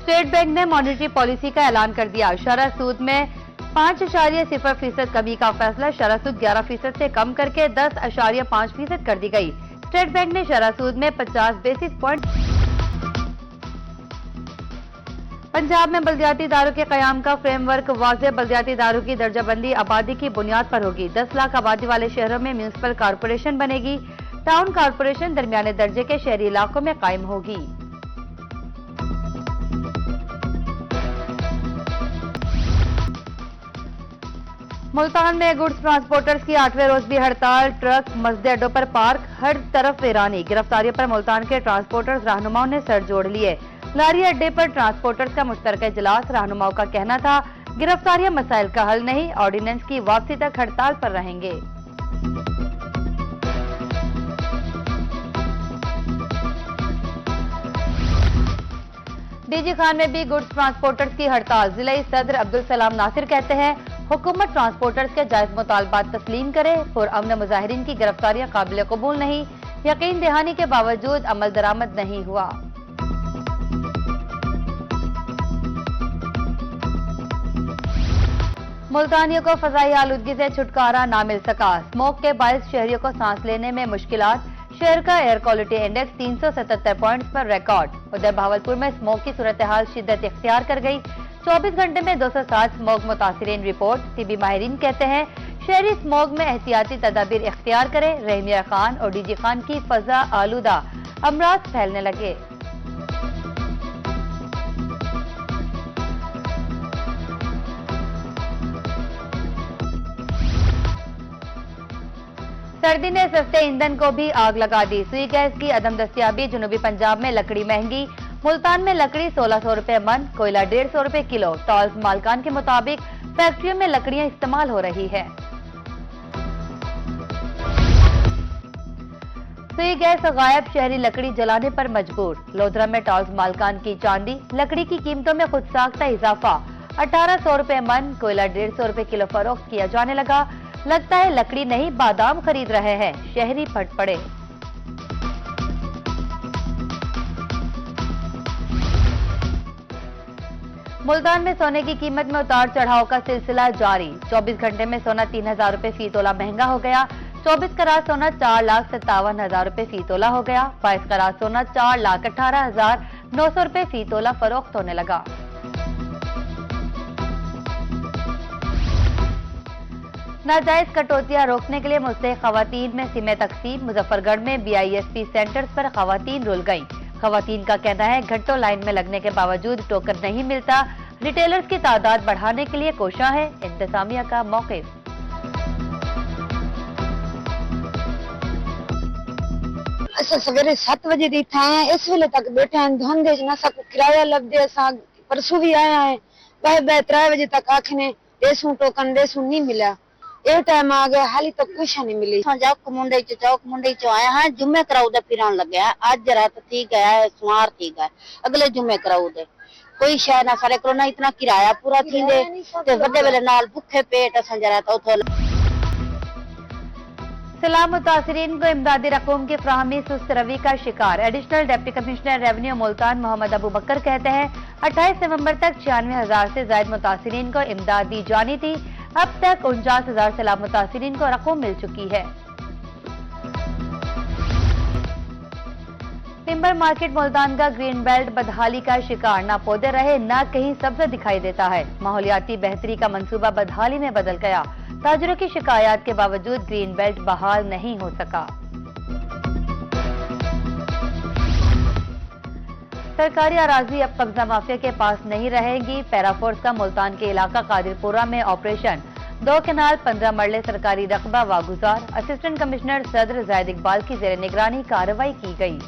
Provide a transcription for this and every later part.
State bank ने monetary policy का ऐलान कर दिया। शरह सूद में 5.0% कमी का फैसला। शरह सूद 11% से कम करके 10.5% कर दी गई। स्टेट बैंक ने शरह सूद में 50 बेसिस पॉइंट। पंजाब में बल्दियाती इदारों के कयाम का फ्रेमवर्क वाज़ेह। बल्दियाती इदारों की दर्जाबंदी आबादी की बुनियाद पर होगी। 10 लाख आबादी वाले शहरों में म्यूनिसिपल कॉरपोरेशन बनेगी। टाउन कॉरपोरेशन दरमियाने दर्जे के शहरी इलाकों में कायम होगी। मुल्तान में गुड्स ट्रांसपोर्टर्स की 8वें रोज भी हड़ताल। ट्रक मस्जिद अड्डों पर पार्क, हर तरफ वीरानी। गिरफ्तारियों पर मुल्तान के ट्रांसपोर्टर्स रहनुमाओं ने सर जोड़ लिए। लारी अड्डे पर ट्रांसपोर्टर्स का मुश्तरका इजलास। रहनुमाओं का कहना था गिरफ्तारियां मसाइल का हल नहीं, ऑर्डिनेंस की वापसी तक हड़ताल पर रहेंगे। डीजी खान में भी गुड्स ट्रांसपोर्टर्स की हड़ताल। जिला सदर अब्दुल सलाम नासिर कहते हैं हुकूमत ट्रांसपोर्टर्स के जायज मुतालबात तस्लीम करे। पुरअमन मुजाहिरीन की गिरफ्तारियां काबिल कबूल नहीं। यकीन दहानी के बावजूद अमल दरामद नहीं हुआ। मुल्तानियों को फजाई आलूदगी से छुटकारा ना मिल सका। स्मोक के बायस शहरियों को सांस लेने में मुश्किलात। शहर का एयर क्वालिटी इंडेक्स 377 पॉइंट्स पर रिकॉर्ड। उधर भावलपुर में स्मोक की सूरत हाल शिद्दत इख्तियार कर गई। 24 घंटे में 207 स्मोक मुतासिरीन रिपोर्ट। टीबी माहिरीन कहते हैं शहरी स्मोक में एहतियाती तदाबीर इख्तियार करें। रहमिया खान और डीजी खान की फजा आलूदा अमराज फैलने लगे। सर्दी ने सस्ते ईंधन को भी आग लगा दी। सुई गैस की अदम दस्तियाबी। जनूबी पंजाब में लकड़ी महंगी। मुल्तान में लकड़ी 1600 रुपए मन, कोयला 150 रुपए किलो। टॉल्स मालकान के मुताबिक फैक्ट्रियों में लकड़ियां इस्तेमाल हो रही है। सुई गैस गायब, शहरी लकड़ी जलाने पर मजबूर। लोधरा में टॉल्स मालकान की चांदी। लकड़ी की कीमतों में खुद साख्ता इजाफा। 1800 रुपए मन, कोयला 150 रुपए किलो फरोख्त किया जाने लगा। लगता है लकड़ी नहीं बादाम खरीद रहे हैं। शहरी फट पड़े। मुल्तान में सोने की कीमत में उतार चढ़ाव का सिलसिला जारी। 24 घंटे में सोना 3000 रुपए फी तोला महंगा हो गया। 24 करात सोना 4,57,000 रुपए फी तोला हो गया। 22 करात सोना 4,18,900 रुपए फी तोला फरोख्त होने लगा। नाजायज कटौतियां रोकने के लिए मुस्तहिक खवातीन में सिमें तकसीम। मुजफ्फरगढ़ में BISP सेंटर्स पर खवातीन रुल गईं। खवातीन का कहना है घंटों लाइन में लगने के बावजूद टोकन नहीं मिलता। रिटेलर्स की तादाद बढ़ाने के लिए कोशिश है। इंतजामिया का मौक़िफ़। असा सवेरे 7 बजे दी था इस वेले तक बैठे हैं। धंधे च ना सब किराया लब दे। परसों भी आया है। वह 3 बजे तक आखने देसू टोकन देसू नहीं मिला। ये टाइम आ गया हाली तक कुछ नहीं मिली। चौक मुंडई चो आया है। जुम्मे कराऊ दे फिरान लगे है। आज जरा तो ठीक है, सुमार ठीक है, अगले जुम्मे कराऊ दे कोई शायद ना करे करो ना। इतना किराया पूरा थी दे ते बड़े वेले नाल भूखे पेट असा जरा तो सैलाब मुतासिरीन को इमदादी रकूम की फ्राहमी सुस्त रवि का शिकार। Additional deputy commissioner revenue Multan Mohammad Abu Bakar कहते हैं 28 नवंबर तक 96,000 से ज्यादा मुतासिरीन को इमदाद दी जानी थी। अब तक 49,000 सैलाब मुतासिरीन को रकूम मिल चुकी है। टिम्बर मार्केट मुल्तान का ग्रीन बेल्ट बदहाली का शिकार। ना पौधे रहे ना कहीं सब्ज दिखाई देता है। माहौलियाती बेहतरी का मंसूबा बदहाली में बदल गया। ताजरों की शिकायत के बावजूद ग्रीन बेल्ट बहाल नहीं हो सका। सरकारी अराजी अब कब्जा माफिया के पास नहीं रहेगी। पैराफोर्स का मुल्तान के इलाका कादिरपुरा में ऑपरेशन। 2 केनाल 15 मरले सरकारी रकबा वागुजार। असिस्टेंट कमिश्नर सदर जायद इकबाल की जेर निगरानी कार्रवाई की गई।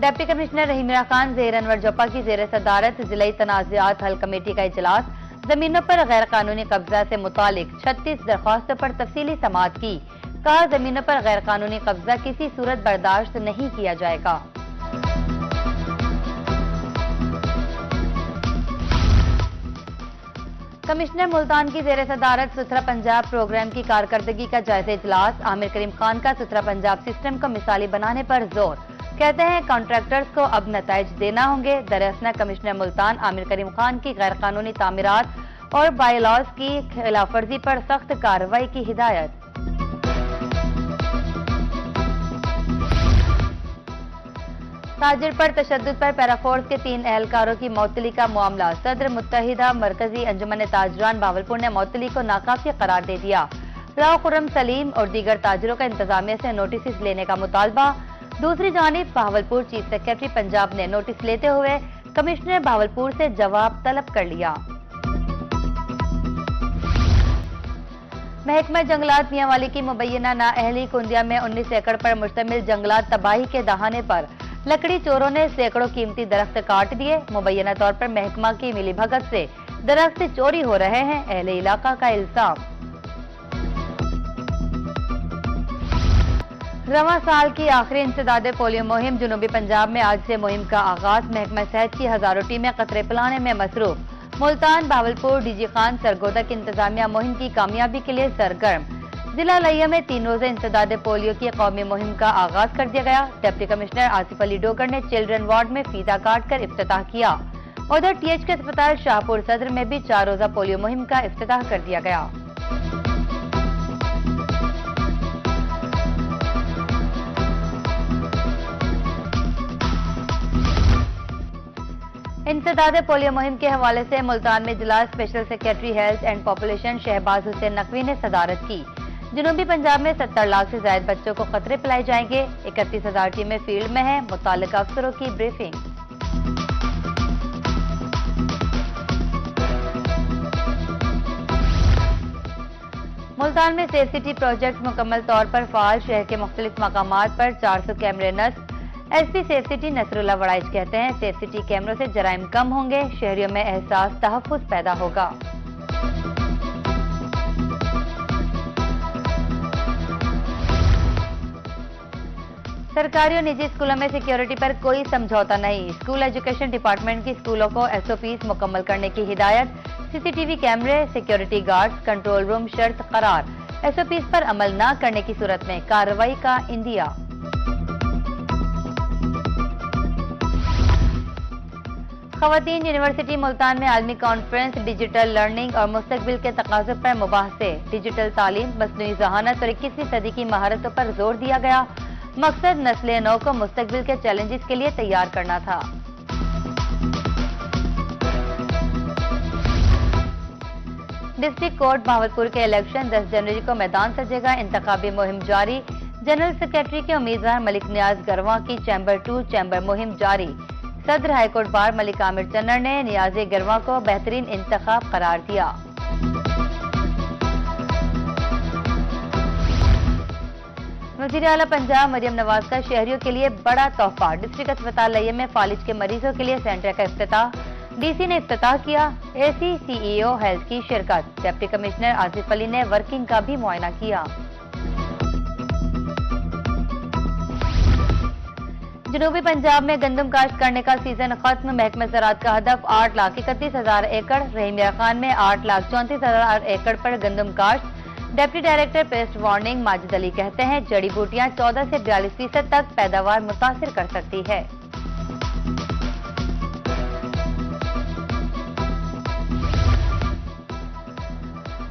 डिप्टी कमिश्नर रहीमिया खान ज़ेर अनवर जोपा की जेर सदारत जिला तनाज़ात हल कमेटी का इजलास। जमीनों पर गैर कानूनी कब्जा से मुतालिक 36 दरख्वास्तों पर तफसीली समाअत की। कहा जमीनों पर गैर कानूनी कब्जा किसी सूरत बर्दाश्त नहीं किया जाएगा। कमिश्नर मुल्तान की जेर सदारत सुथरा पंजाब प्रोग्राम की कारकर्दगी का जायजा इजलास। आमिर करीम खान का सुथरा पंजाब सिस्टम को मिसाली बनाने पर जोर। कहते हैं कॉन्ट्रैक्टर्स को अब नताइज देना होंगे। दरअसल कमिश्नर मुल्तान आमिर करीम खान की गैर कानूनी तामीरात और बायलॉज की खिलाफवर्जी पर सख्त कार्रवाई की हिदायत। ताजिर पर तशद्दुद पर पैराफोर्स के 3 एहलकारों की मौतली का मामला। सदर मुत्तहिदा मरकजी अंजुमन ताजरान भावलपुर ने मौतली को नाकाफी करार दे दिया। राव खुर्रम सलीम और दीगर ताजिरों का इंतजामिया से नोटिस लेने का मुतालबा। दूसरी जानिब भावलपुर चीफ सेक्रेटरी पंजाब ने नोटिस लेते हुए कमिश्नर भावलपुर से जवाब तलब कर लिया। महकमा जंगलात मियांवाली की मुबैना नाअहली कुंदिया में 19 एकड़ पर मुश्तमिल जंगलात तबाही के दहाने पर लकड़ी चोरों ने सैकड़ों कीमती दरख्त काट दिए। मुबैना तौर पर महकमा की मिलीभगत से दरख्त चोरी हो रहे हैं, अहले इलाका का इल्जाम। रवां साल की आखिरी इंसदादे पोलियो मुहिम जुनूबी पंजाब में आज से मुहिम का आगाज। महकमा सेहत की हजारों टीमें कतरे पिलाने में मसरूफ। मुल्तान, भावलपुर, डीजी खान, सरगोदा की इंतजामिया मुहिम की कामयाबी के लिए सरगर्म। जिला लैया में 3 रोजा इंसदादे पोलियो की कौमी मुहिम का आगाज कर दिया गया। डिप्टी कमिश्नर आसिफ अली डोगर ने चिल्ड्रन वार्ड में फीता काट कर इफ्तिताह किया। उधर TH के अस्पताल शाहपुर सदर में भी 4 रोजा पोलियो मुहिम का इफ्तिताह कर दिया गया। इंसदादे पोलियो मुहिम के हवाले से मुल्तान में जिला special secretary health and population Shahbaz Hussain Naqvi ने सदारत की। जनूबी पंजाब में 70 लाख से ज्यादा बच्चों को खतरे पिलाए जाएंगे। 31,000 टीमें फील्ड में हैं। मुताल्लिका अफसरों की ब्रीफिंग। मुल्तान में सेफ सिटी प्रोजेक्ट मुकम्मल तौर पर फाल। शहर के मुख्तलिफ मकामात पर 400 कैमरे नस्ब। SP safe city Nasrullah Warraich कहते हैं सेफ सिटी कैमरों से जराइम कम होंगे, शहरियों में एहसास तहफ्फुज़ पैदा होगा। सरकारी और निजी स्कूलों में सिक्योरिटी पर कोई समझौता नहीं। स्कूल एजुकेशन डिपार्टमेंट की स्कूलों को SOPs मुकम्मल करने की हिदायत। CCTV कैमरे, सिक्योरिटी गार्ड्स, कंट्रोल रूम शर्त करार। SOPs पर अमल न करने की सूरत में कार्रवाई का इंदिया। खवातीन यूनिवर्सिटी मुल्तान में आलमी कॉन्फ्रेंस डिजिटल लर्निंग और मुस्तकबिल के तकाज़े पर मुबाहसे। डिजिटल तालीम, मसनूई ज़हानत और 21वीं सदी की महारतों पर जोर दिया गया। मकसद नस्ल नौ को मुस्तकबिल के चैलेंजेस के लिए तैयार करना था। डिस्ट्रिक्ट कोर्ट भावलपुर के इलेक्शन 10 जनवरी को मैदान सजेगा। इंतखाबी मुहिम जारी। जनरल सेक्रेटरी के उम्मीदवार मलिक नियाज गरवा की चैम्बर 2 चैम्बर मुहिम जारी। सदर हाईकोर्ट बार मलिक आमिर चन्नर ने नियाज गरवा को बेहतरीन इंतखाब करार दिया। वज़ीर आला पंजाब मरियम नवाज का शहरियों के लिए बड़ा तोहफा। डिस्ट्रिक्ट अस्पताल लैया में फालिज के मरीजों के लिए सेंटर का इफ्तिताह। DC ने इफ्तिताह किया। AC CEO हेल्थ की शिरकत। डिप्टी कमिश्नर आसिफ अली ने वर्किंग का भी मुआयना किया। जनूबी पंजाब में गंदम काश्त करने का सीजन खत्म। महकमा ज़राअत का हदफ 8,31,000 एकड़। रहीमिया खान में 8,34,000 एकड़ पर गंदम काश्त। Deputy director paste warning Majid Ali कहते हैं जड़ी बूटियां 14 से 42% तक पैदावार मुतासिर कर सकती है।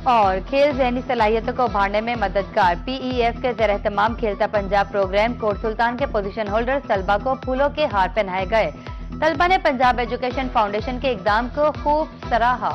और खेल ज़हनी सलाहियतों को उभारने में मददगार। PEF के ज़ेर एहतमाम खेलता पंजाब प्रोग्राम। कोट सुल्तान के पोजीशन होल्डर तलबा को फूलों के हार पहनाए गए। तलबा ने पंजाब एजुकेशन फाउंडेशन के इकदाम को खूब सराहा।